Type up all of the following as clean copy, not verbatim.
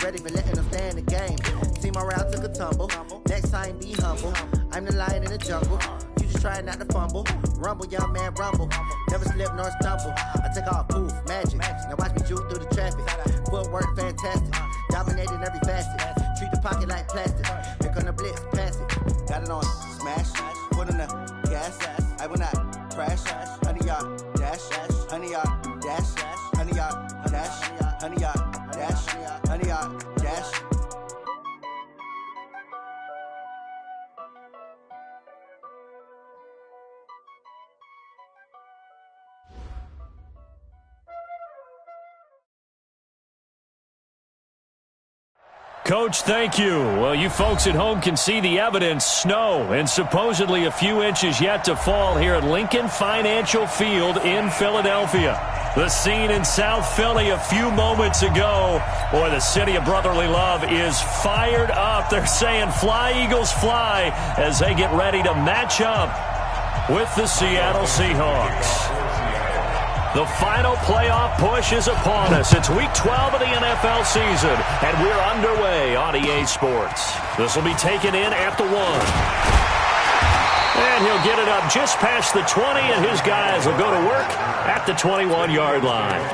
Ready for letting them stay in the game. See my route took a tumble. Next time be humble. I'm the lion in the jungle. You just try not to fumble. Rumble, young man, rumble. Never slip nor stumble. I take off, poof, magic. Now watch me juke through the traffic. Footwork fantastic. Dominating every facet. Treat the pocket like plastic. Here come the blitz, pass it. Got it on smash. Put in the gas. I will not crash. Honey yard dash. Honey yard dash. Honey yard dash. Honey yard dash. Honey yard dash. Coach, thank you. Well, you folks at home can see the evidence. Snow and supposedly a few inches yet to fall here at Lincoln Financial Field in Philadelphia. The scene in South Philly a few moments ago. Boy, the city of brotherly love is fired up. They're saying fly, Eagles, fly as they get ready to match up with the Seattle Seahawks. The final playoff push is upon us. It's week 12 of the NFL season, and we're underway on EA Sports. This will be taken in at the 1. And he'll get it up just past the 20, and his guys will go to work at the 21-yard line.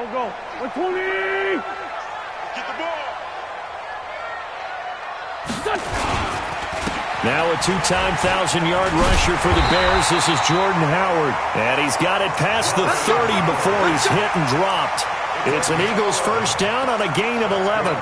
Go. 120! Get the ball! Now a two-time 1,000-yard rusher for the Bears. This is Jordan Howard. And he's got it past the 30 before he's hit and dropped. It's an Eagles first down on a gain of 11.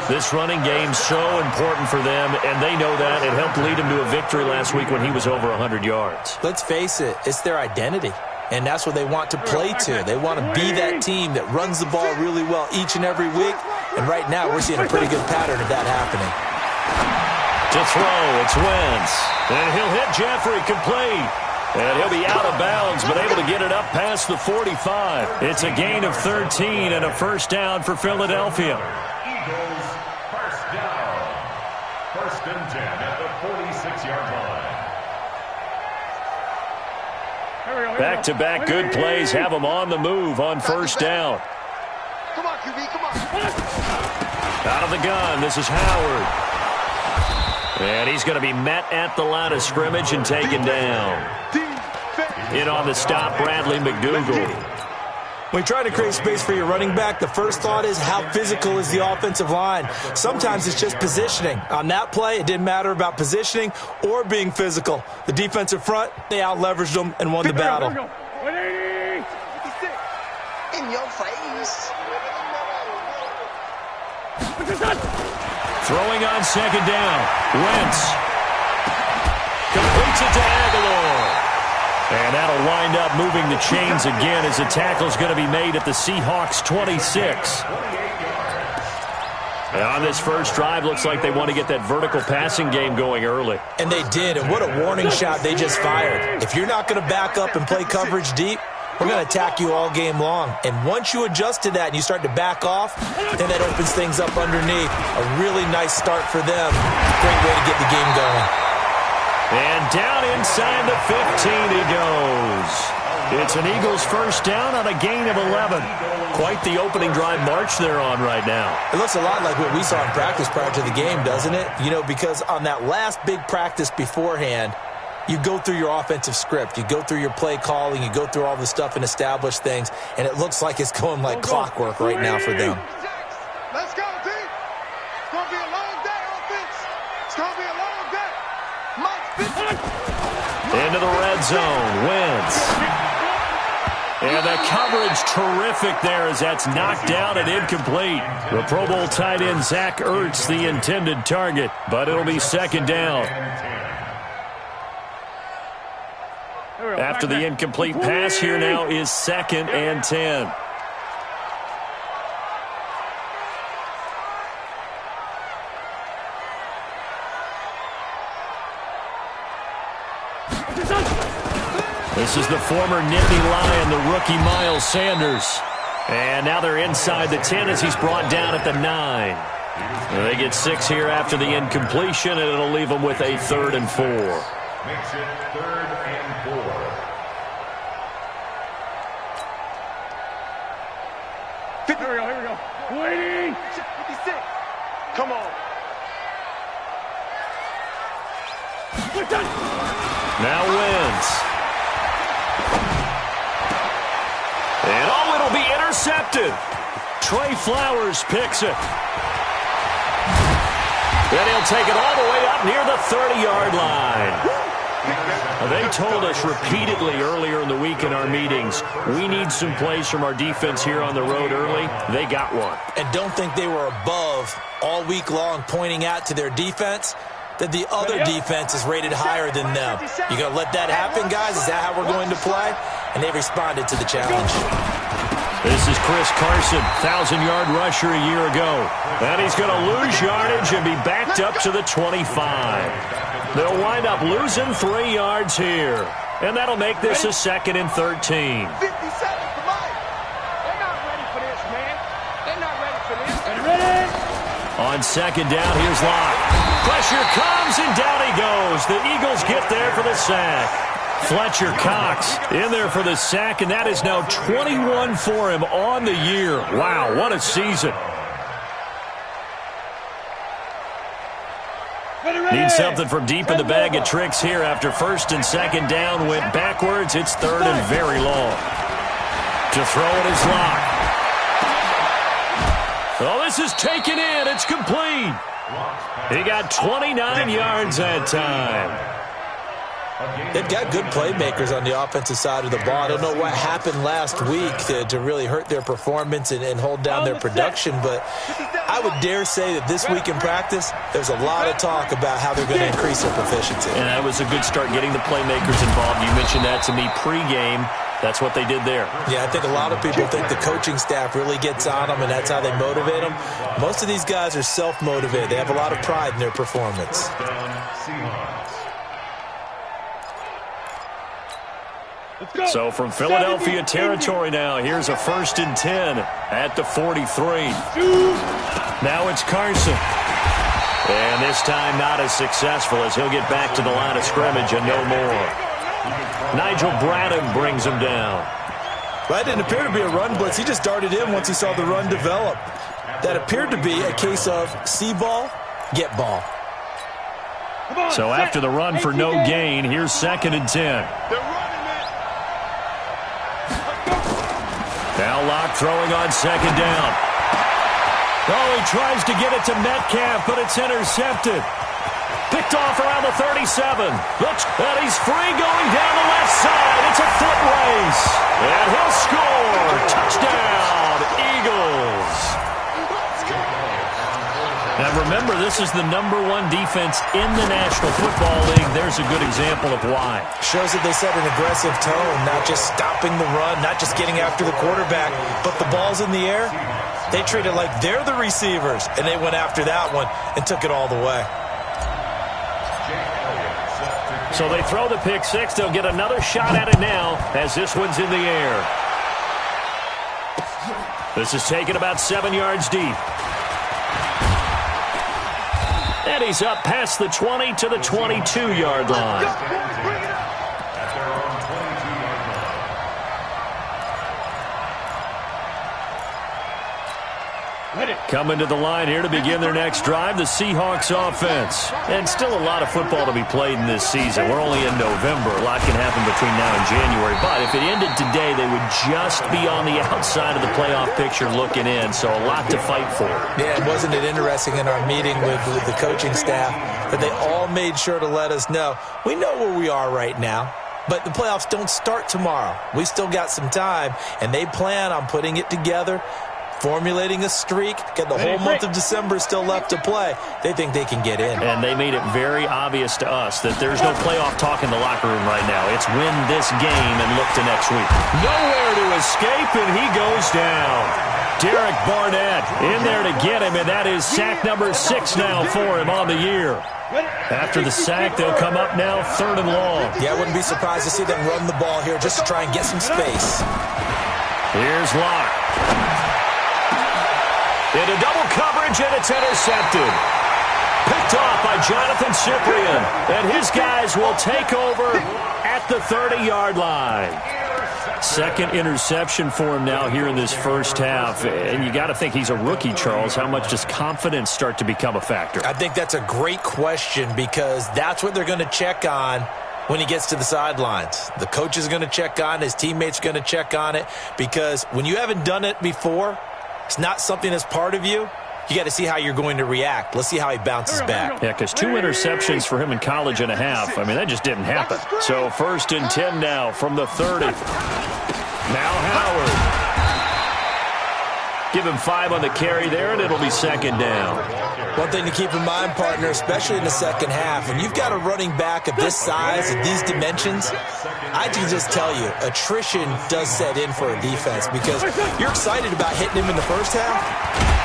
This running game's so important for them, and they know that. It helped lead him to a victory last week when he was over 100 yards. Let's face it, it's their identity. And that's what they want to play to. They want to be that team that runs the ball really well each and every week. And right now, we're seeing a pretty good pattern of that happening. To throw, it's Wentz. And he'll hit Jeffrey complete. And he'll be out of bounds, but able to get it up past the 45. It's a gain of 13 and a first down for Philadelphia. Eagles first down. First and 10 at the 46-yard line. Back-to-back good plays have them on the move on first down. Come on, QB, come on. Out of the gun, this is Howard. And he's going to be met at the line of scrimmage and taken down. In on the stop, Bradley McDougal. When you try to create space for your running back, the first thought is how physical is the offensive line. Sometimes it's just positioning. On that play, it didn't matter about positioning or being physical. The defensive front, they out-leveraged them and won the battle. 180! In your face. Throwing on second down. Wentz completes it to Aguilar. And that'll wind up moving the chains again as the tackle's going to be made at the Seahawks 26. And on this first drive, looks like they want to get that vertical passing game going early. And they did, and what a warning shot they just fired. If you're not going to back up and play coverage deep, we're going to attack you all game long. And once you adjust to that and you start to back off, then that opens things up underneath. A really nice start for them. Great way to get the game going. And down inside the 15 he goes. It's an Eagles first down on a gain of 11. Quite the opening drive march they're on right now. It looks a lot like what we saw in practice prior to the game, doesn't it? You know, because on that last big practice beforehand, you go through your offensive script. You go through your play calling. You go through all the stuff and establish things. And it looks like it's going like clockwork right now for them. Let's go, team. It's going to be a long day, offense. It's going to be a long day. Into the red zone. Wentz. And the coverage terrific there as that's knocked down and incomplete. The Pro Bowl tight end Zach Ertz the intended target, but it'll be second down. After the incomplete pass, here now is second and 10. This is the former Nittany Lion, the rookie Miles Sanders. And now they're inside the 10 as he's brought down at the 9. They get 6 here after the incompletion, and it'll leave them with a 3rd and 4. Makes it 3rd and 4. Here we go. Waiting. 56. Come on. Now wins. And it'll be intercepted. Trey Flowers picks it. Then he'll take it all the way up near the 30-yard line. They told us repeatedly earlier in the week in our meetings, we need some plays from our defense here on the road early. They got one. And don't think they were above all week long pointing out to their defense that the other defense is rated higher than them. You going to let that happen, guys? Is that how we're going to play? And they responded to the challenge. This is Chris Carson, 1,000-yard rusher a year ago. And he's going to lose yardage and be backed up to the 25. They'll wind up losing 3 yards here. And that'll make this a 2nd and 13. 57, come on. They're not ready for this, man. They're not ready for this. Ready? On 2nd down, here's Locke. Pressure comes, and down he goes. The Eagles get there for the sack. Fletcher Cox in there for the sack, and that is now 21 for him on the year. Wow, what a season. Need something from deep in the bag of tricks here after 1st and 2nd down went backwards. It's 3rd and very long. To throw it is Locke. Oh, this is taken in. It's complete. He got 29 yards that time. They've got good playmakers on the offensive side of the ball. I don't know what happened last week to really hurt their performance and hold down their production, but I would dare say that this week in practice, there's a lot of talk about how they're going to increase their proficiency. And that was a good start getting the playmakers involved. You mentioned that to me pregame. That's what they did there. Yeah, I think a lot of people think the coaching staff really gets on them, and that's how they motivate them. Most of these guys are self-motivated. They have a lot of pride in their performance. So from Philadelphia territory now, here's a 1st and 10 at the 43. Now it's Carson. And this time not as successful as he'll get back to the line of scrimmage and no more. Nigel Bradham brings him down. Well, it didn't appear to be a run blitz. He just darted in once he saw the run develop. That appeared to be a case of see ball, get ball. So after the run for no gain, here's 2nd and 10. Now Locke throwing on 2nd down. Oh, he tries to get it to Metcalf, but it's intercepted. Picked off around the 37. Looks, and he's free going down the left side. It's a foot race. And he'll score. Touchdown, Eagles. Now remember, this is the #1 defense in the National Football League. There's a good example of why. Shows that they set an aggressive tone, not just stopping the run, not just getting after the quarterback, but the ball's in the air. They treat it like they're the receivers, and they went after that one and took it all the way. So they throw the pick six. They'll get another shot at it now as this one's in the air. This is taken about 7 yards deep. And he's up past the 20 to the 22-yard line. Coming to the line here to begin their next drive, the Seahawks offense. And still a lot of football to be played in this season. We're only in November. A lot can happen between now and January. But if it ended today, they would just be on the outside of the playoff picture looking in. So a lot to fight for. Yeah, and wasn't it interesting in our meeting with the coaching staff that they all made sure to let us know, we know where we are right now. But the playoffs don't start tomorrow. We still got some time, and they plan on putting it together, formulating a streak, get the whole month of December still left to play. They think they can get in. And they made it very obvious to us that there's no playoff talk in the locker room right now. It's win this game and look to next week. Nowhere to escape, and he goes down. Derek Barnett in there to get him, and that is sack number 6 now for him on the year. After the sack, they'll come up now 3rd and long. Yeah, I wouldn't be surprised to see them run the ball here just to try and get some space. Here's Locke. Into double coverage, and it's intercepted. Picked off by Jonathan Cyprien. And his guys will take over at the 30-yard line. Second interception for him now here in this first half. And you got to think he's a rookie, Charles. How much does confidence start to become a factor? I think that's a great question because that's what they're going to check on when he gets to the sidelines. The coach is going to check on it. His teammates are going to check on it because when you haven't done it before, it's not something that's part of you. You got to see how you're going to react. Let's see how he bounces back. Yeah, because 2 interceptions for him in college and a half. I mean, that just didn't happen. So 1st and 10 now from the 30. Now Howard. Give him 5 on the carry there, and it'll be 2nd down. One thing to keep in mind, partner, especially in the second half, when you've got a running back of this size, of these dimensions, I can just tell you, attrition does set in for a defense because you're excited about hitting him in the first half.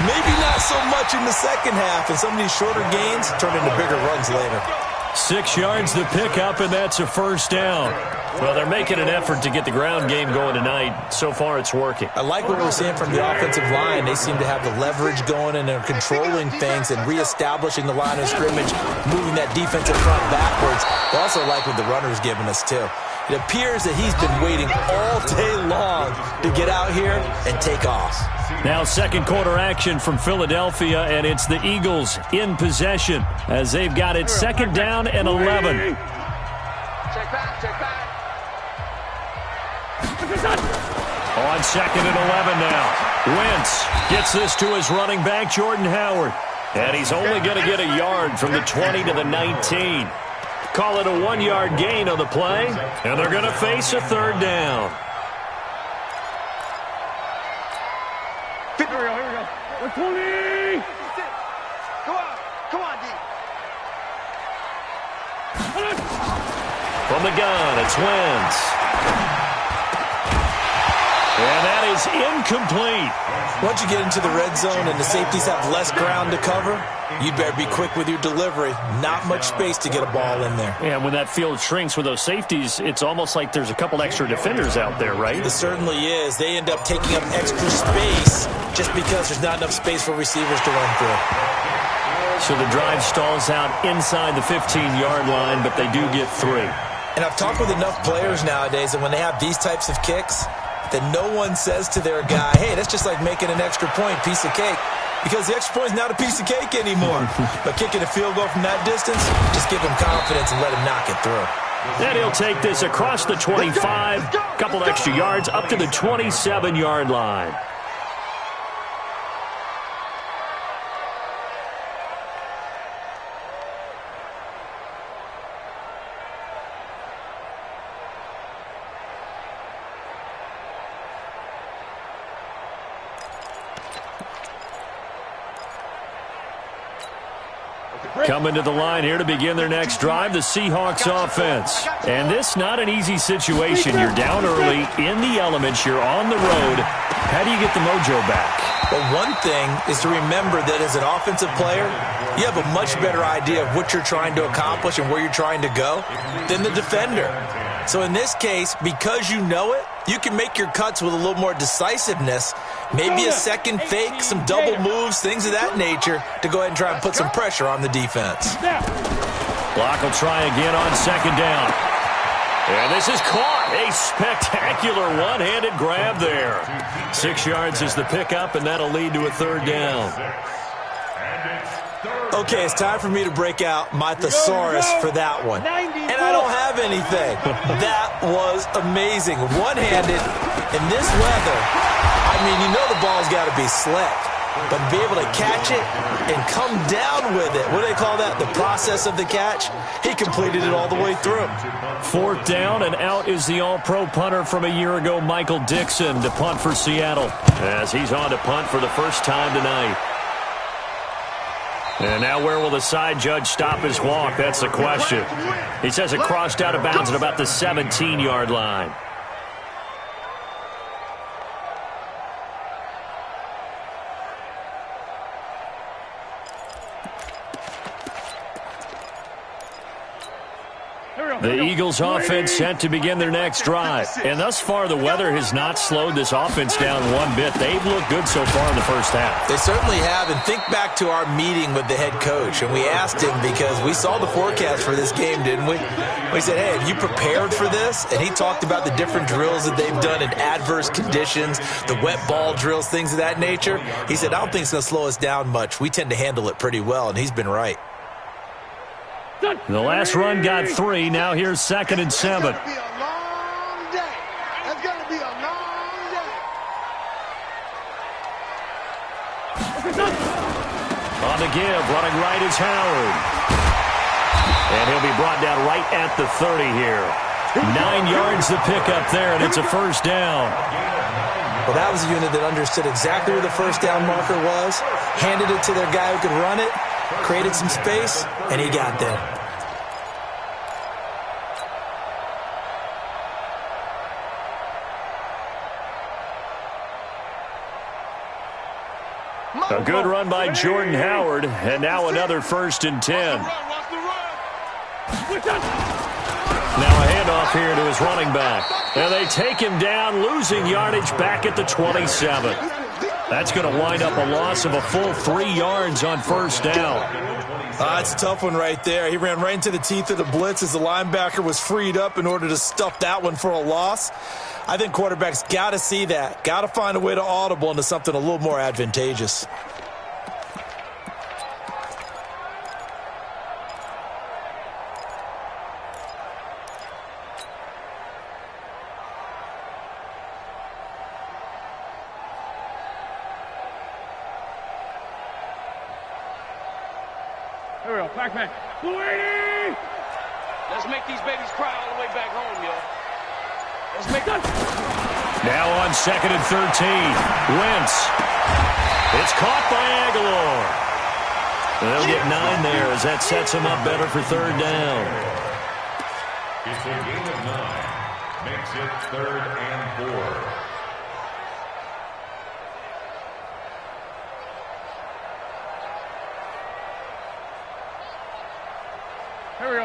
Maybe not so much in the second half, and some of these shorter gains turn into bigger runs later. 6 yards to pick up, and that's a 1st down. Well, they're making an effort to get the ground game going tonight. So far, it's working. I like what we're seeing from the offensive line. They seem to have the leverage going, and they're controlling things and reestablishing the line of scrimmage, moving that defensive front backwards. I also like what the runner's giving us, too. It appears that he's been waiting all day long to get out here and take off. Now second quarter action from Philadelphia, and it's the Eagles in possession as they've got it 2nd down and 11. Check back, check back. On 2nd and 11 now. Wentz gets this to his running back, Jordan Howard. And he's only going to get a yard from the 20 to the 19. Call it a 1-yard gain on the play, and they're going to face a 3rd down. Here we go. 120. Come on, D. From the gun, it's Wentz. And that is incomplete. Once you get into the red zone and the safeties have less ground to cover, you'd better be quick with your delivery. Not much space to get a ball in there. Yeah, when that field shrinks with those safeties, it's almost like there's a couple extra defenders out there, right? It certainly is. They end up taking up extra space just because there's not enough space for receivers to run through. So the drive stalls out inside the 15-yard line, but they do get 3. And I've talked with enough players nowadays that when they have these types of kicks, that no one says to their guy, hey, that's just like making an extra point, piece of cake. Because the extra point is not a piece of cake anymore. But kicking a field goal from that distance, just give him confidence and let him knock it through. Then he'll take this across the 25, couple extra yards, up to the 27-yard line. Coming to the line here to begin their next drive, the Seahawks offense. And this not an easy situation. You're down early, in the elements, you're on the road. How do you get the mojo back? Well, one thing is to remember that as an offensive player, you have a much better idea of what you're trying to accomplish and where you're trying to go than the defender. So in this case, because you know it, you can make your cuts with a little more decisiveness, maybe a second fake, some double moves, things of that nature, to go ahead and try and put some pressure on the defense. Block will try again on 2nd down. And this is caught. A spectacular one-handed grab there. 6 yards is the pickup, and that'll lead to a 3rd down. Okay, it's time for me to break out my thesaurus for that one. And I don't have anything. That was amazing. One-handed in this weather. I mean, you know the ball's got to be slick. But to be able to catch it and come down with it, what do they call that? The process of the catch? He completed it all the way through. 4th down, and out is the all-pro punter from a year ago, Michael Dixon, to punt for Seattle, as he's on to punt for the first time tonight. And now where will the side judge stop his walk? That's the question. He says it crossed out of bounds at about the 17-yard line. The Eagles offense set to begin their next drive. And thus far, the weather has not slowed this offense down one bit. They've looked good so far in the first half. They certainly have. And think back to our meeting with the head coach. And we asked him, because we saw the forecast for this game, didn't we? We said, hey, have you prepared for this? And he talked about the different drills that they've done in adverse conditions, the wet ball drills, things of that nature. He said, I don't think it's going to slow us down much. We tend to handle it pretty well, and he's been right. The last run got 3. Now here's 2nd and 7. It's going to be a long day. It's going to be a long day. On the give, running right is Howard. And he'll be brought down right at the 30 here. 9 yards to pick up there, and it's a first down. Well, that was a unit that understood exactly where the first down marker was, handed it to their guy who could run it, created some space, and he got there. A good run by Jordan Howard, and now another 1st and 10. Now a handoff here to his running back. And they take him down, losing yardage back at the 27. That's going to wind up a loss of a full 3 yards on first down. It's a tough one right there. He ran right into the teeth of the blitz as the linebacker was freed up in order to stuff that one for a loss. I think quarterbacks got to see that. Got to find a way to audible into something a little more advantageous. Here we go, Pac-Man. Louie! Let's make these babies cry all the way back home, yo. Let's make that. Now on 2nd and 13. Wentz. It's caught by Aguilar. They'll get 9 there as that sets him up better for 3rd down. It's a gain of 9. Makes it 3rd and 4.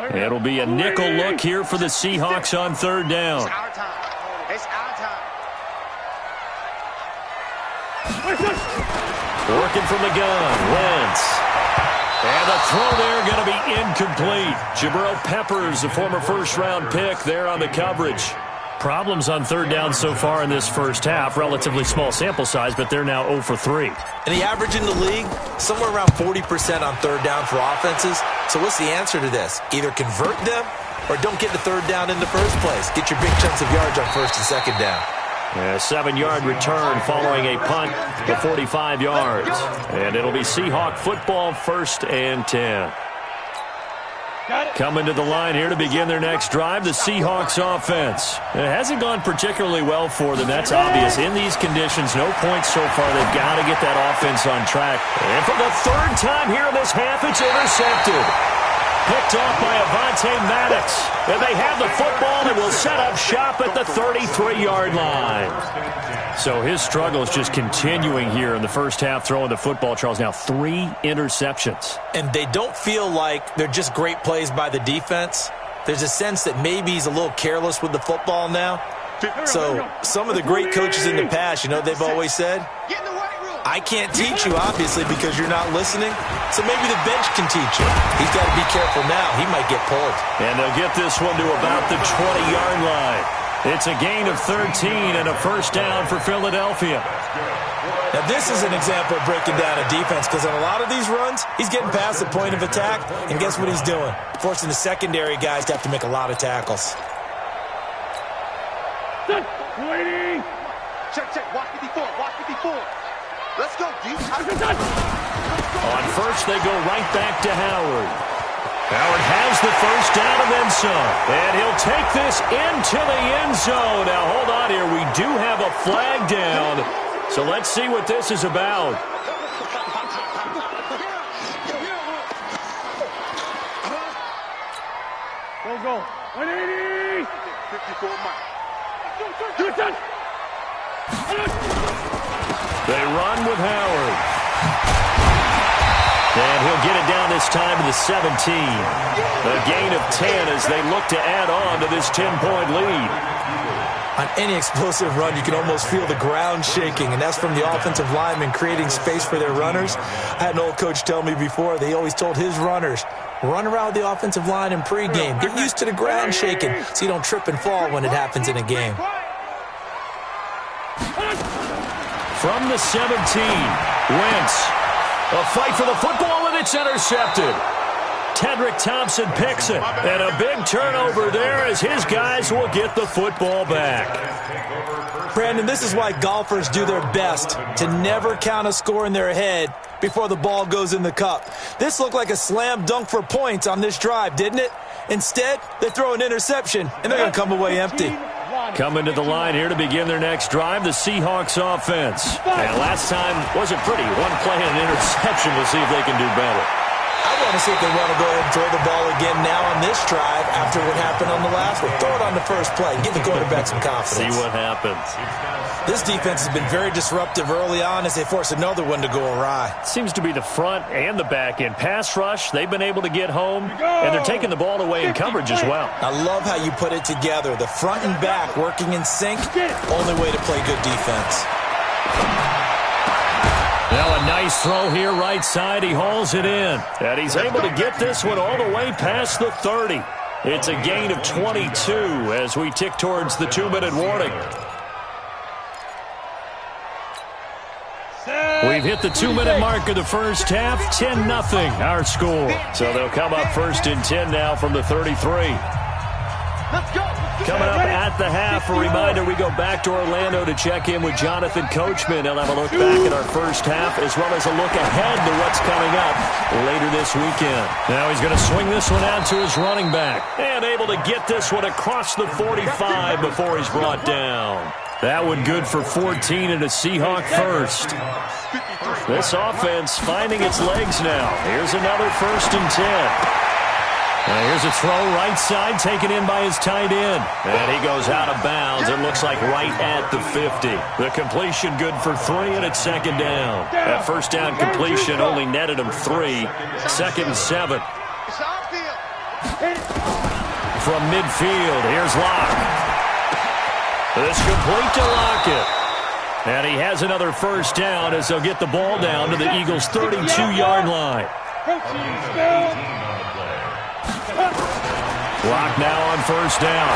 It'll be a nickel look here for the Seahawks on 3rd down. It's our time. It's our time. Working from the gun, Wentz. And the throw there going to be incomplete. Jabril Peppers, the former first-round pick, there on the coverage. Problems on 3rd down so far in this first half. Relatively small sample size, but they're now 0 for 3. And the average in the league, somewhere around 40% on 3rd down for offenses. So what's the answer to this? Either convert them or don't get the 3rd down in the first place. Get your big chunks of yards on 1st and 2nd down. A 7-yard return following a punt of 45 yards. And it'll be Seahawk football, 1st and 10. Coming to the line here to begin their next drive, the Seahawks offense. It hasn't gone particularly well for them. That's obvious. In these conditions, no points so far. They've got to get that offense on track. And for the 3rd time here in this half, it's intercepted. Picked off by Avonte Maddox. And they have the football and will set up shop at the 33-yard line. So his struggle is just continuing here in the first half, throwing the football, Charles. Now 3 interceptions. And they don't feel like they're just great plays by the defense. There's a sense that maybe he's a little careless with the football now. So some of the great coaches in the past, you know, they've always said, I can't teach you, obviously, because you're not listening. So maybe the bench can teach you. He's got to be careful now. He might get pulled. And they'll get this one to about the 20-yard line. It's a gain of 13 and a first down for Philadelphia. Now, this is an example of breaking down a defense, because on a lot of these runs, he's getting past the point of attack, and guess what he's doing? Forcing the secondary guys to have to make a lot of tackles. Waiting. Check, check. Watch 54. Watch 54. Let's go, D. On first, they go right back to Howard. Howard has the first down and then some. And he'll take this into the end zone. Now, hold on here. We do have a flag down. So let's see what this is about. Go. 180. 54 miles. They run with Howard. And he'll get it down this time to the 17. A gain of 10 as they look to add on to this 10-point lead. On any explosive run, you can almost feel the ground shaking, and that's from the offensive linemen creating space for their runners. I had an old coach tell me before, they always told his runners, run around the offensive line in pregame. Get used to the ground shaking so you don't trip and fall when it happens in a game. From the 17, Wentz. A fight for the football, and it's intercepted. Tedrick Thompson picks it, and a big turnover there as his guys will get the football back. Brandon, this is why golfers do their best to never count a score in their head before the ball goes in the cup. This looked like a slam dunk for points on this drive, didn't it? Instead, they throw an interception, and they're going to come away empty. Coming to the line here to begin their next drive, the Seahawks offense. And last time wasn't pretty. One play and an interception. We'll see if they can do better. I want to see if they want to go ahead and throw the ball again now on this drive after what happened on the last one. Throw it on the first play. Give the quarterback some confidence. See what happens. This defense has been very disruptive early on as they force another one to go awry. Seems to be the front and the back end. Pass rush, they've been able to get home, and they're taking the ball away in coverage as well. I love how you put it together. The front and back working in sync, only way to play good defense. Now a nice throw here right side. He hauls it in. And he's able to get this one all the way past the 30. It's a gain of 22 as we tick towards the 2-minute warning. We've hit the 2-minute mark of the first half. 10-0 our score. So they'll come up first and 10 now from the 33. Let's go. Coming up at the half, a reminder, we go back to Orlando to check in with Jonathan Coachman. He'll have a look back at our first half as well as a look ahead to what's coming up later this weekend. Now he's going to swing this one out to his running back and able to get this one across the 45 before he's brought down. That one good for 14 and a Seahawk first. This offense finding its legs now. Here's another first and 10. Here's a throw right side taken in by his tight end. And he goes out of bounds. It looks like right at the 50. The completion good for 3, and it's second down. That first down completion only netted him 3. Second and 7. From midfield, here's Locke. This complete to Lockett. And he has another first down as they'll get the ball down to the Eagles' 32-yard line. Lock now on first down.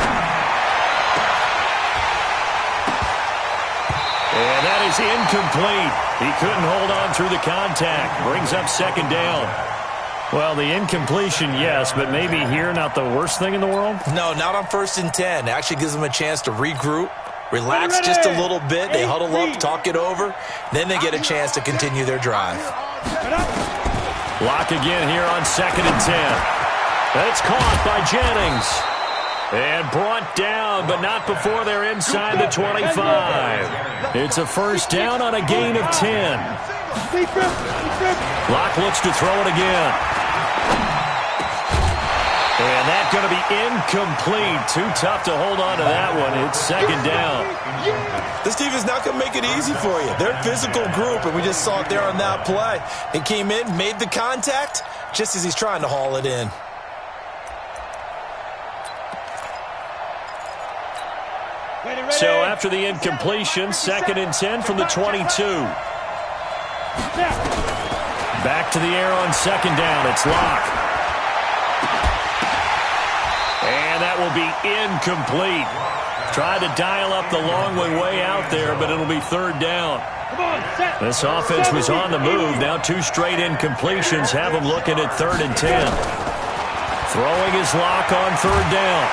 And that is incomplete. He couldn't hold on through the contact. Brings up second down. Well, the incompletion, yes, but maybe here not the worst thing in the world? No, not on first and 10. It actually gives them a chance to regroup, relax just a little bit. They huddle up, talk it over. Then they get a chance to continue their drive. Lock again here on second and 10. It's caught by Jennings. And brought down, but not before they're inside the 25. It's a first down on a gain of 10. Locke looks to throw it again. And that's going to be incomplete. Too tough to hold on to that one. It's second down. This team is not going to make it easy for you. They're a physical group, and we just saw it there on that play. He came in, made the contact, just as he's trying to haul it in. So after the incompletion, second and 10 from the 22. Back to the air on second down. It's Locke. And that will be incomplete. Tried to dial up the long one way out there, but it'll be third down. This offense was on the move. Now 2 straight incompletions have them looking at third and 10. Throwing his Lock on third down.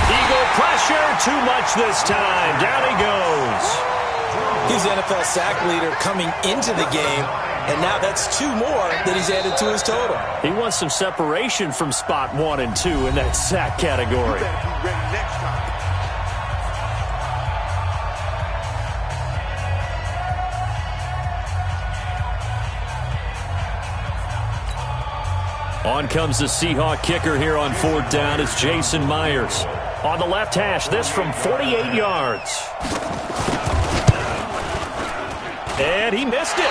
Eagle pressure, too much this time. Down he goes. He's the NFL sack leader coming into the game, and now that's 2 more that he's added to his total. He wants some separation from spot 1 and 2 in that sack category. On comes the Seahawk kicker here on fourth down. It's Jason Myers. On the left hash, this from 48 yards. And he missed it.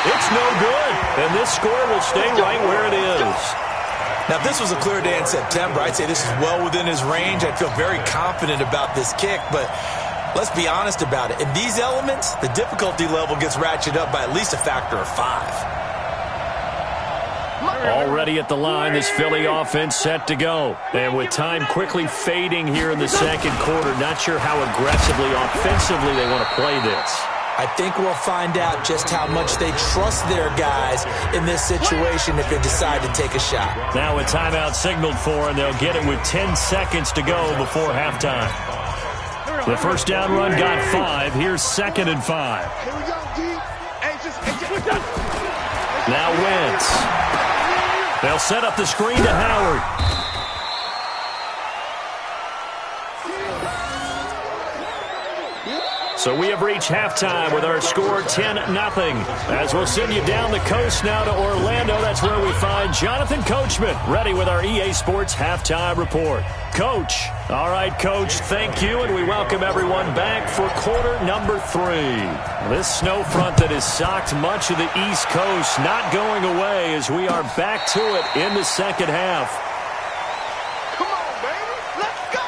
It's no good, and this score will stay right where it is. Now, if this was a clear day in September, I'd say this is well within his range. I'd feel very confident about this kick, but let's be honest about it. In these elements, the difficulty level gets ratcheted up by at least a factor of 5. Already at the line, this Philly offense set to go. And with time quickly fading here in the second quarter, not sure how aggressively, offensively they want to play this. I think we'll find out just how much they trust their guys in this situation if they decide to take a shot. Now a timeout signaled for, and they'll get it with 10 seconds to go before halftime. The first down run got 5. Here's 2nd and 5. Here we go, D. Now Wentz. They'll set up the screen to Howard. So we have reached halftime with our score 10-0. As we'll send you down the coast now to Orlando, that's where we find Jonathan Coachman, ready with our EA Sports Halftime Report. Coach. All right, Coach, thank you, and we welcome everyone back for quarter number 3. This snow front that has socked much of the East Coast not going away as we are back to it in the second half. Come on, baby. Let's go.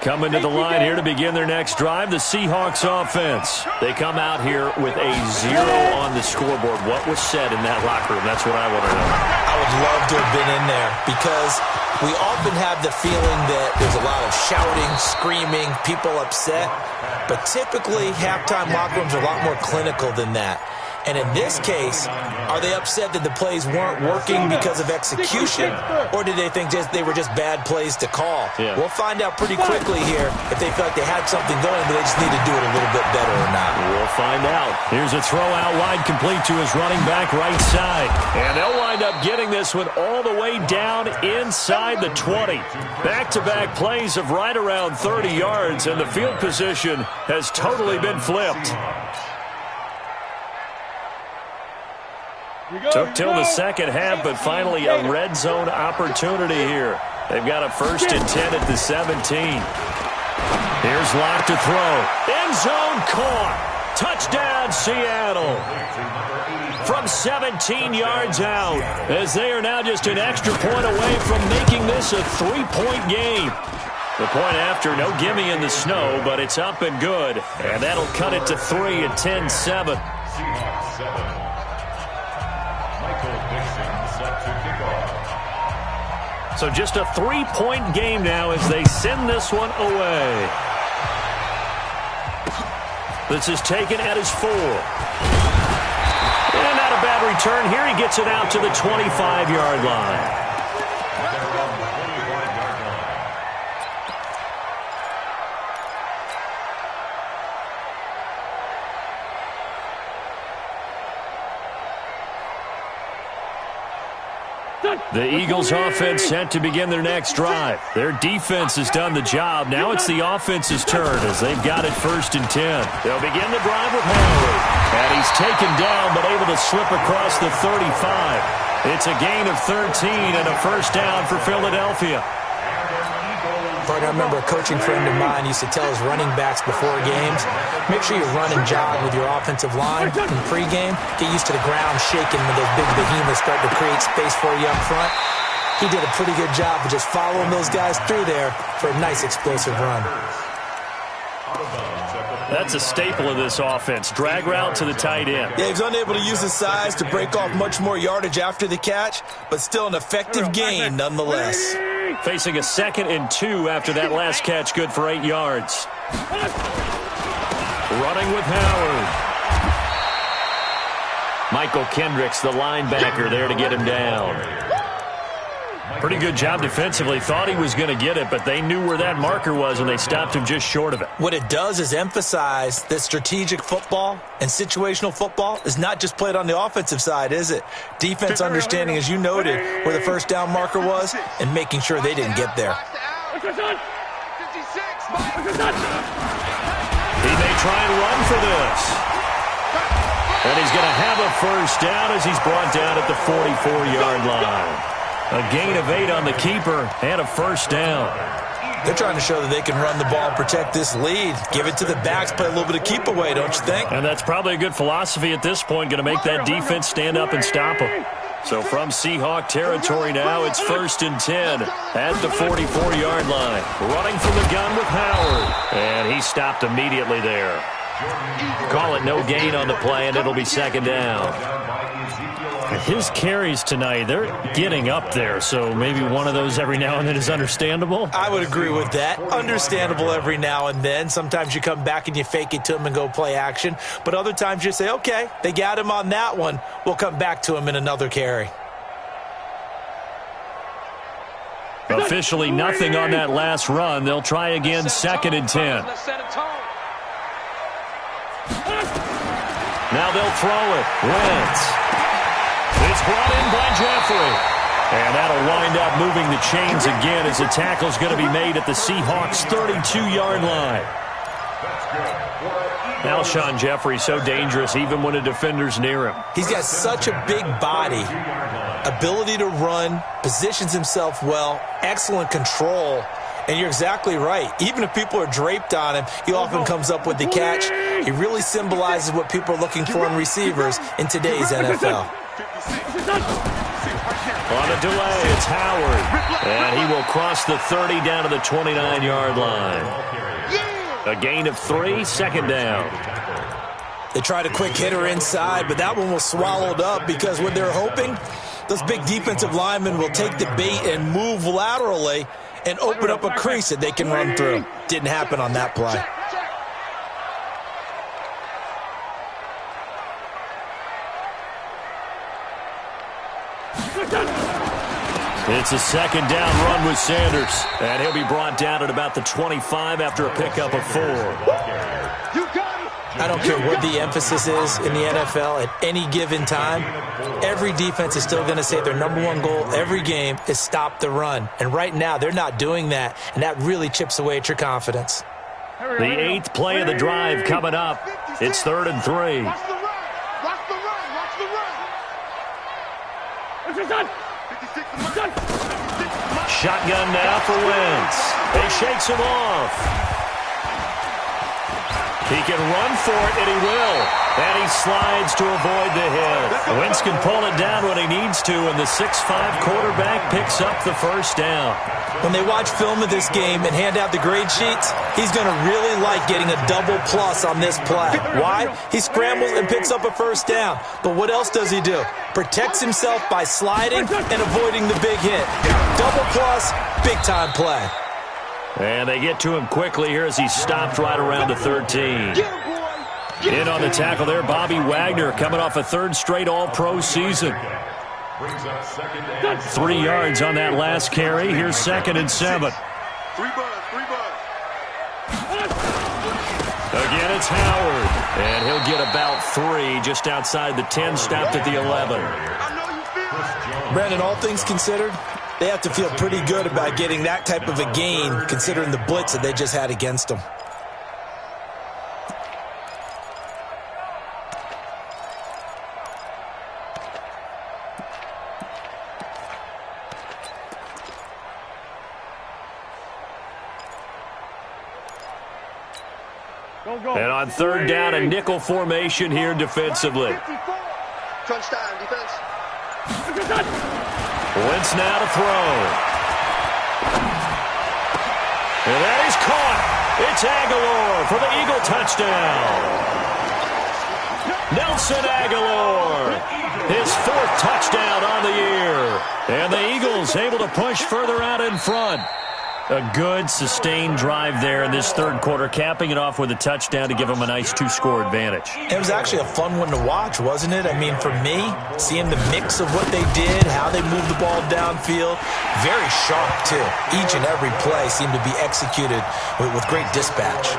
Coming to the line here to begin their next drive, the Seahawks offense. They come out here with a 0 on the scoreboard. What was said in that locker room? That's what I want to know. I would love to have been in there because we often have the feeling that there's a lot of shouting, screaming, people upset. But typically, halftime locker rooms are a lot more clinical than that. And in this case, are they upset that the plays weren't working because of execution, or did they think they were just bad plays to call? Yeah. We'll find out pretty quickly here if they felt like they had something going, but they just need to do it a little bit better or not. We'll find out. Here's a throw out wide, complete to his running back right side. And they'll wind up getting this one all the way down inside the 20. Back-to-back plays of right around 30 yards, and the field position has totally been flipped. Took till the second half, but finally a red zone opportunity here. They've got a 1st and 10 at the 17. Here's Locke to throw. End zone caught. Touchdown, Seattle. From 17 yards out, as they are now just an extra point away from making this a 3-point game. The point after, no gimme in the snow, but it's up and good. And that'll cut it to 3 at 10-7. So just a 3-point game now as they send this one away. This is taken at his 4. And not a bad return here. He gets it out to the 25-yard line. The Eagles offense set to begin their next drive. Their defense has done the job. Now it's the offense's turn as they've got it 1st and 10. They'll begin the drive with Howard. And he's taken down but able to slip across the 35. It's a gain of 13 and a 1st down for Philadelphia. I remember a coaching friend of mine used to tell his running backs before games, make sure you run and jog with your offensive line in pregame. Get used to the ground shaking when those big behemoths start to create space for you up front. He did a pretty good job of just following those guys through there for a nice explosive run. That's a staple of this offense. Drag route to the tight end. Yeah, he's unable to use his size to break off much more yardage after the catch, but still an effective gain nonetheless. Facing a 2nd and 2 after that last catch, good for 8 yards. Running with Howard. Michael Kendricks, the linebacker, there to get him down. Pretty good job defensively. Thought he was going to get it, but they knew where that marker was, and they stopped him just short of it. What it does is emphasize that strategic football and situational football is not just played on the offensive side, is it? Defense understanding, as you noted, where the 1st down marker was and making sure they didn't get there. 56. He may try and run for this. And he's going to have a first down as he's brought down at the 44-yard line. A gain of 8 on the keeper and a first down. They're trying to show that they can run the ball and protect this lead. Give it to the backs, play a little bit of keep away, don't you think? And that's probably a good philosophy at this point, going to make that defense stand up and stop them. So from Seahawk territory now, it's 1st and 10 at the 44-yard line. Running from the gun with Howard. And he stopped immediately there. Call it no gain on the play, and it'll be 2nd down. His carries tonight, they're getting up there, so maybe one of those every now and then is understandable. I would agree with that. Understandable every now and then. Sometimes you come back and you fake it to him and go play action. But other times you say, okay, they got him on that one. We'll come back to him in another carry. Officially nothing on that last run. They'll try again, 2nd and 10. Now they'll throw it. Wentz. It's brought in by Jeffrey. And that'll wind up moving the chains again as the tackle's going to be made at the Seahawks' 32-yard line. Alshon Jeffrey so dangerous even when a defender's near him. He's got such a big body, ability to run, positions himself well, excellent control. And you're exactly right. Even if people are draped on him, he often comes up with the catch. He really symbolizes what people are looking for in receivers in today's NFL. On a delay, it's Howard. And he will cross the 30 down to the 29-yard line. A gain of 3, 2nd down. They tried a quick hitter inside, but that one was swallowed up because what they're hoping, those big defensive linemen will take the bait and move laterally and open up a crease that they can run through. Didn't happen on that play. It's a 2nd down run with Sanders. And he'll be brought down at about the 25 after a pickup of 4. I don't care what the emphasis is in the NFL at any given time. Every defense is still going to say their number one goal every game is stop the run. And right now, they're not doing that, and that really chips away at your confidence. The 8th play of the drive coming up. It's 3rd and 3. Watch the run. Watch the run. Watch the run. Shotgun now for Wentz. He shakes him off. He can run for it, and he will. And he slides to avoid the hit. Wentz can pull it down when he needs to, and the 6'5" quarterback picks up the first down. When they watch film of this game and hand out the grade sheets, he's going to really like getting a double plus on this play. Why? He scrambles and picks up a first down. But what else does he do? Protects himself by sliding and avoiding the big hit. Double plus, big-time play. And they get to him quickly here as he stopped right around the 13. In on the tackle there, Bobby Wagner, coming off a 3rd straight All-Pro season. 3 yards on that last carry. Here's 2nd and 7. Again, it's Howard. And he'll get about 3 just outside the 10, stopped at the 11. Brandon, all things considered, they have to feel pretty good about getting that type of a gain, considering the blitz that they just had against them. And on 3rd down, a nickel formation here defensively. Crunch time, defense. Wentz now to throw. And that is caught. It's Aguilar for the Eagle touchdown. Nelson Aguilar, his 4th touchdown on the year. And the Eagles able to push further out in front. A good, sustained drive there in this 3rd quarter, capping it off with a touchdown to give them a nice 2-score advantage. It was actually a fun one to watch, wasn't it? I mean, for me, seeing the mix of what they did, how they moved the ball downfield, very sharp, too. Each and every play seemed to be executed with great dispatch.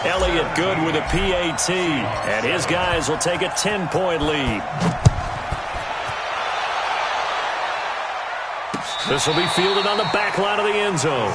Elliott good with a PAT, and his guys will take a 10-point lead. This will be fielded on the back line of the end zone.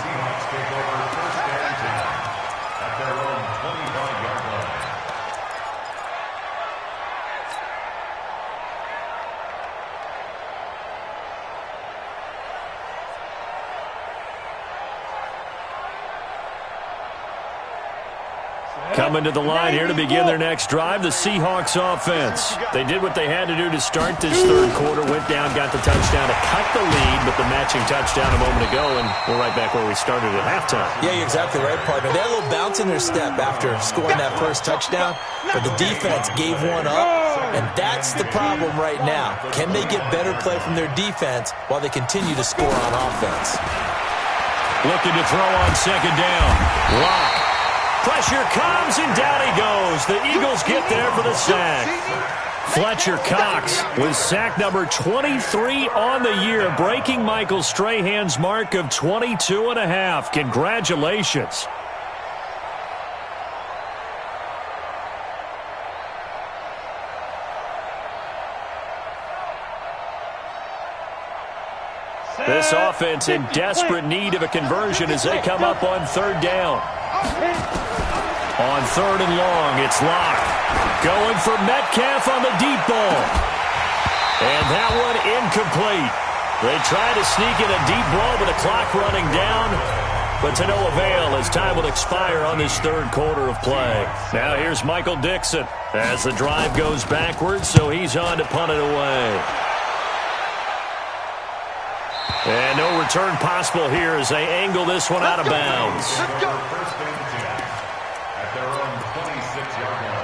Coming to the line here to begin their next drive, the Seahawks offense. They did what they had to do to start this third quarter, went down, got the touchdown to cut the lead, but the matching touchdown a moment ago, and we're right back where we started at halftime. Yeah, you're exactly right, partner. They had a little bounce in their step after scoring that first touchdown, but the defense gave one up, and that's the problem right now. Can they get better play from their defense while they continue to score on offense? Looking to throw on second down. Lock. Pressure comes, and down he goes. The Eagles get there for the sack. Fletcher Cox with sack number 23 on the year, breaking Michael Strahan's mark of 22.5. Congratulations. This offense in desperate need of a conversion as they come up on third down. On third and long, it's Locke. Going for Metcalf on the deep ball. And that one incomplete. They try to sneak in a deep ball, but the clock running down. But to no avail as time will expire on this third quarter of play. Now here's Michael Dixon as the drive goes backwards, so he's on to punt it away. And no return possible here as they angle this one out of bounds. First and 10 at their own 26-yard line.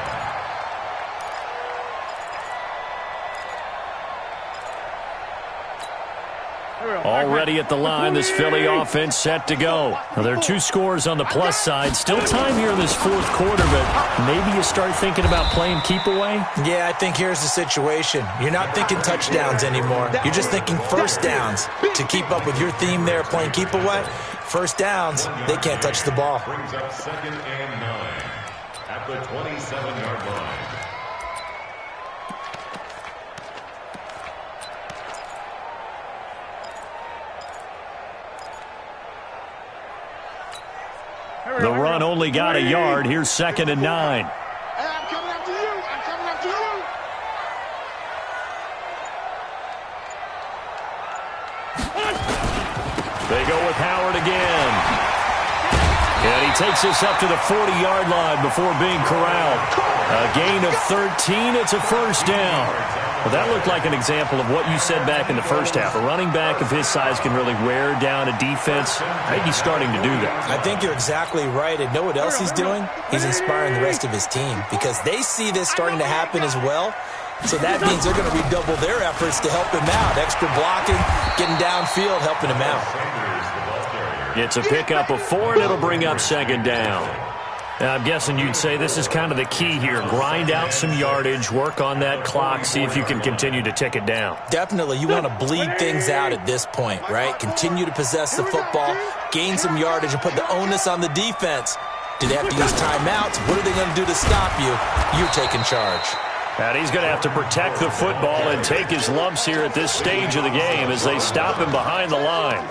Already at the line, this Philly offense set to go. Now, there are 2 scores on the plus side. Still time here in this fourth quarter, but maybe you start thinking about playing keep away? Yeah, I think here's the situation. You're not thinking touchdowns anymore. You're just thinking first downs. To keep up with your theme there, playing keep away, first downs, they can't touch the ball. Brings up second and 9 at the 27-yard line. The run only got a yard. Here's second and 9. Hey, I'm coming after you. I'm coming after you. They go with Howard again. And he takes us up to the 40-yard line before being corralled. A gain of 13. It's a first down. Well, that looked like an example of what you said back in the first half. A running back of his size can really wear down a defense. I think he's starting to do that. I think you're exactly right. And know what else he's doing? He's inspiring the rest of his team because they see this starting to happen as well. So that means they're going to redouble their efforts to help him out. Extra blocking, getting downfield, helping him out. It's a pickup of 4, and it'll bring up second down. Now, I'm guessing you'd say this is kind of the key here. Grind out some yardage, work on that clock, see if you can continue to tick it down. Definitely. You want to bleed things out at this point, right? Continue to possess the football, gain some yardage, and put the onus on the defense. Do they have to use timeouts? What are they going to do to stop you? You're taking charge. And he's going to have to protect the football and take his lumps here at this stage of the game as they stop him behind the line.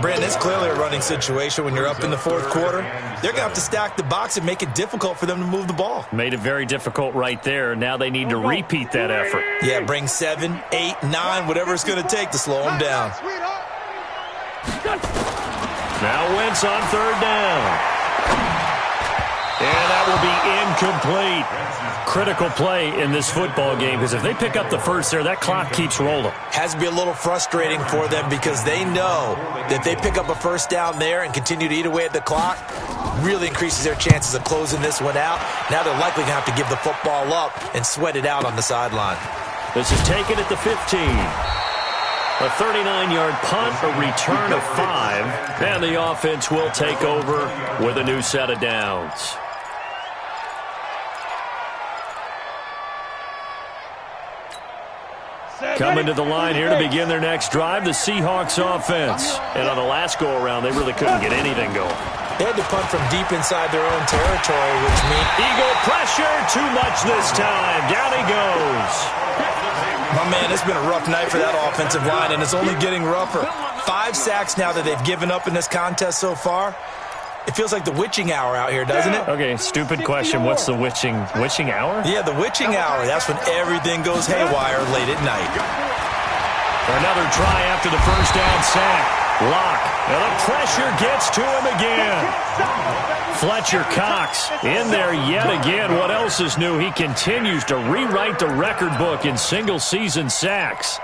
Brandon, it's clearly a running situation when you're up in the fourth quarter. They're going to have to stack the box and make it difficult for them to move the ball. Made it very difficult right there. Now they need to repeat that effort. Yeah, bring 7, 8, 9, whatever it's going to take to slow them down. Now Wentz on third down. And that will be incomplete. Critical play in this football game because if they pick up the first there, that clock keeps rolling. Has to be a little frustrating for them because they know that if they pick up a first down there and continue to eat away at the clock, really increases their chances of closing this one out. Now they're likely going to have to give the football up and sweat it out on the sideline. This is taken at the 15. A 39-yard punt, a return of 5, and the offense will take over with a new set of downs. Coming to the line here to begin their next drive, the Seahawks offense. And on the last go-around, they really couldn't get anything going. They had to punt from deep inside their own territory, which means Eagle pressure, too much this time. Down he goes. My man, it's been a rough night for that offensive line, and it's only getting rougher. 5 sacks now that they've given up in this contest so far. It feels like the witching hour out here, doesn't it? Okay, stupid question. What's the witching hour? Yeah, the witching hour. That's when everything goes haywire late at night. Another try after the first down sack. Lock. And the pressure gets to him again. Fletcher Cox in there yet again. What else is new? He continues to rewrite the record book in single-season sacks.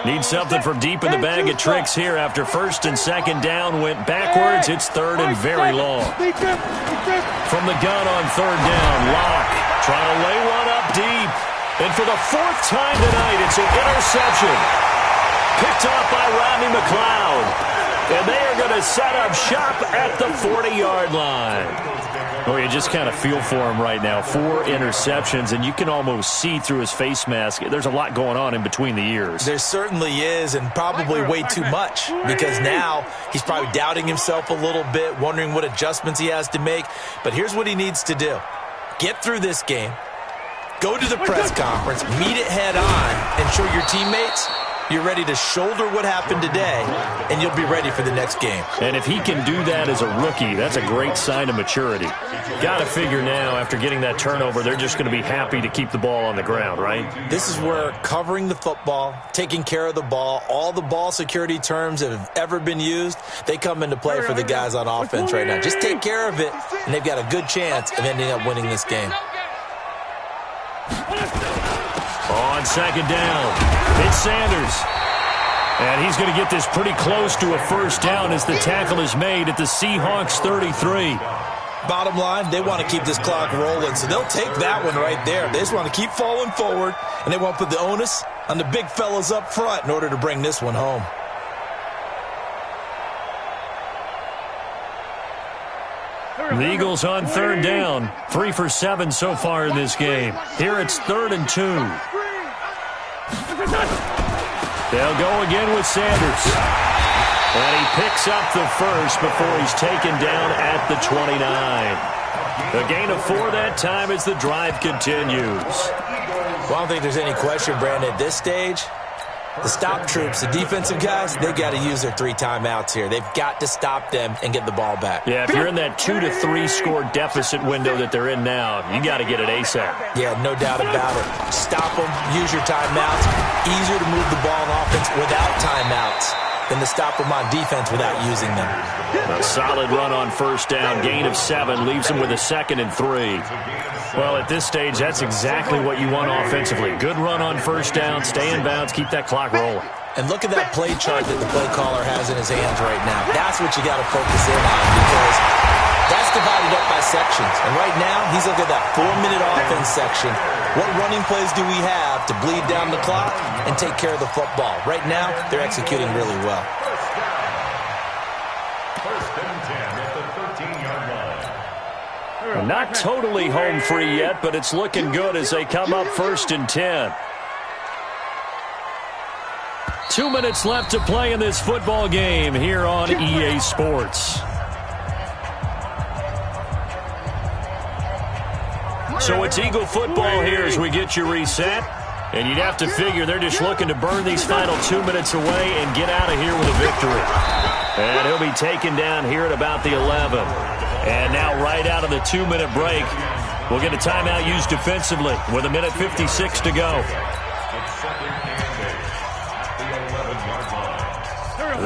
Need something from deep in the bag of tricks here after first and second down went backwards. It's third and very long. From the gun on third down, Lock trying to lay one up deep. And for the fourth time tonight, it's an interception. Picked off by Rodney McLeod. And they are going to set up shop at the 40-yard line. Oh, you just kind of feel for him right now. 4 interceptions, and you can almost see through his face mask. There's a lot going on in between the ears. There certainly is, and probably way too much, because now he's probably doubting himself a little bit, wondering what adjustments he has to make. But here's what he needs to do. Get through this game, go to the press conference, meet it head on, and show your teammates you're ready to shoulder what happened today, and you'll be ready for the next game. And if he can do that as a rookie, that's a great sign of maturity. Got to figure now, after getting that turnover, they're just going to be happy to keep the ball on the ground, right? This is where covering the football, taking care of the ball, all the ball security terms that have ever been used, they come into play for the guys on offense right now. Just take care of it, and they've got a good chance of ending up winning this game. On second down, it's Sanders. And he's going to get this pretty close to a first down as the tackle is made at the Seahawks 33. Bottom line, they want to keep this clock rolling, so they'll take that one right there. They just want to keep falling forward, and they want to put the onus on the big fellas up front in order to bring this one home. The Eagles on third down, 3 for 7 so far in this game. Here it's 3rd and 2. They'll go again with Sanders. And he picks up the first before he's taken down at the 29. A gain of 4 that time as the drive continues. Well, I don't think there's any question, Brandon, at this stage. The stop troops, the defensive guys, they got to use their 3 timeouts here. They've got to stop them and get the ball back. Yeah, if you're in that 2 to 3 score deficit window that they're in now, you got to get it ASAP. Yeah, no doubt about it. Stop them, use your timeouts. Easier to move the ball on offense without timeouts than to stop them on defense without using them. A solid run on first down, gain of 7, leaves him with a 2nd and 3. Well, at this stage, that's exactly what you want offensively. Good run on first down, stay in bounds, keep that clock rolling. And look at that play chart that the play caller has in his hands right now. That's what you got to focus in on, because that's divided up by sections. And right now, he's looking at that 4-minute offense section. What running plays do we have to bleed down the clock and take care of the football? Right now, they're executing really well. First and 10 at the 13-yard line. Not totally home free yet, but it's looking good as they come up 1st and 10. 2 minutes left to play in this football game here on EA Sports. So it's Eagle football here as we get you reset. And you'd have to figure they're just looking to burn these final 2 minutes away and get out of here with a victory. And he'll be taken down here at about the 11. And now right out of the 2-minute break, we'll get a timeout used defensively with 1:56 to go.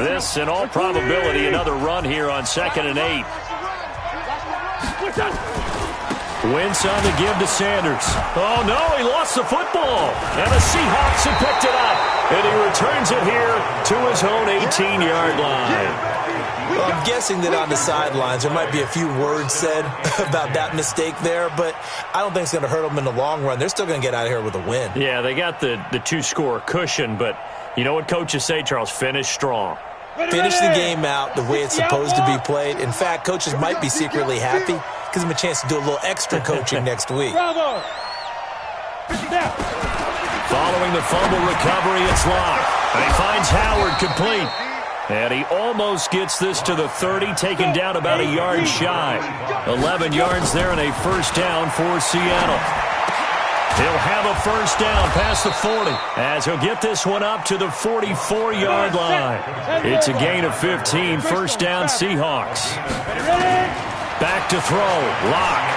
This, in all probability, another run here on 2nd and 8. Wentz on the give to Sanders. Oh, no, he lost the football. And the Seahawks have picked it up. And he returns it here to his own 18-yard line. Well, I'm guessing that on the sidelines there might be a few words said about that mistake there, but I don't think it's going to hurt them in the long run. They're still going to get out of here with a win. Yeah, they got the 2-score cushion, but you know what coaches say, Charles? Finish strong. Finish the game out the way it's supposed to be played. In fact, coaches might be secretly happy. Gives them a chance to do a little extra coaching next week. Following the fumble recovery, it's Locke. And he finds Howard complete. And he almost gets this to the 30, taken down about a yard shy. 11 yards there and a first down for Seattle. He'll have a first down past the 40 as he'll get this one up to the 44-yard line. It's a gain of 15, first down Seahawks. Back to throw, Locke.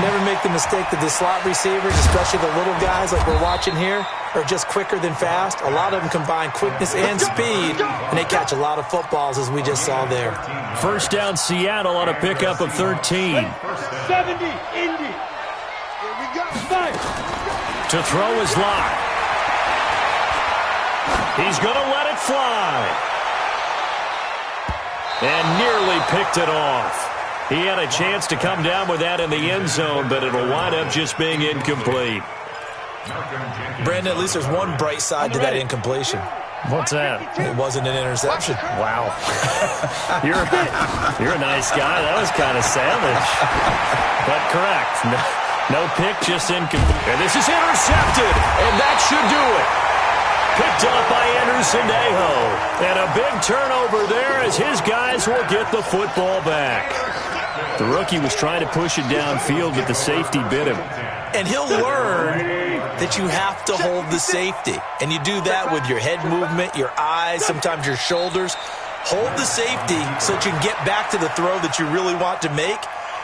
Never make the mistake that the slot receivers, especially the little guys like we're watching here, are just quicker than fast. A lot of them combine quickness and speed, and they catch a lot of footballs, as we just saw there. First down, Seattle on a pickup of 13. 70, Indy. Here we go. To throw his lock. He's going to let it fly. And nearly picked it off. He had a chance to come down with that in the end zone, but it'll wind up just being incomplete. Brandon, at least there's one bright side to that incompletion. What's that? It wasn't an interception. Wow. You're a nice guy. That was kind of savage. But correct. No pick, just incomplete. And this is intercepted, and that should do it. Picked up by Anderson-Dejo. And a big turnover there as his guys will get the football back. The rookie was trying to push it downfield, but the safety bit him. And he'll learn that you have to hold the safety. And you do that with your head movement, your eyes, sometimes your shoulders. Hold the safety so that you can get back to the throw that you really want to make.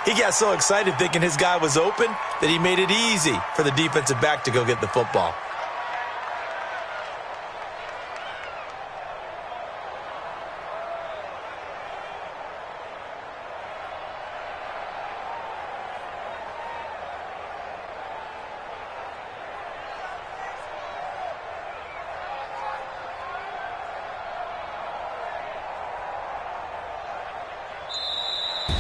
He got so excited thinking his guy was open that he made it easy for the defensive back to go get the football.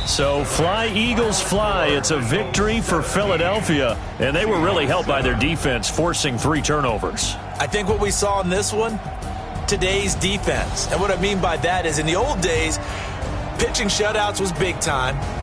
So fly, Eagles, fly. It's a victory for Philadelphia, and they were really helped by their defense, forcing 3 turnovers. I think what we saw in this one, today's defense. And what I mean by that is in the old days, pitching shutouts was big time.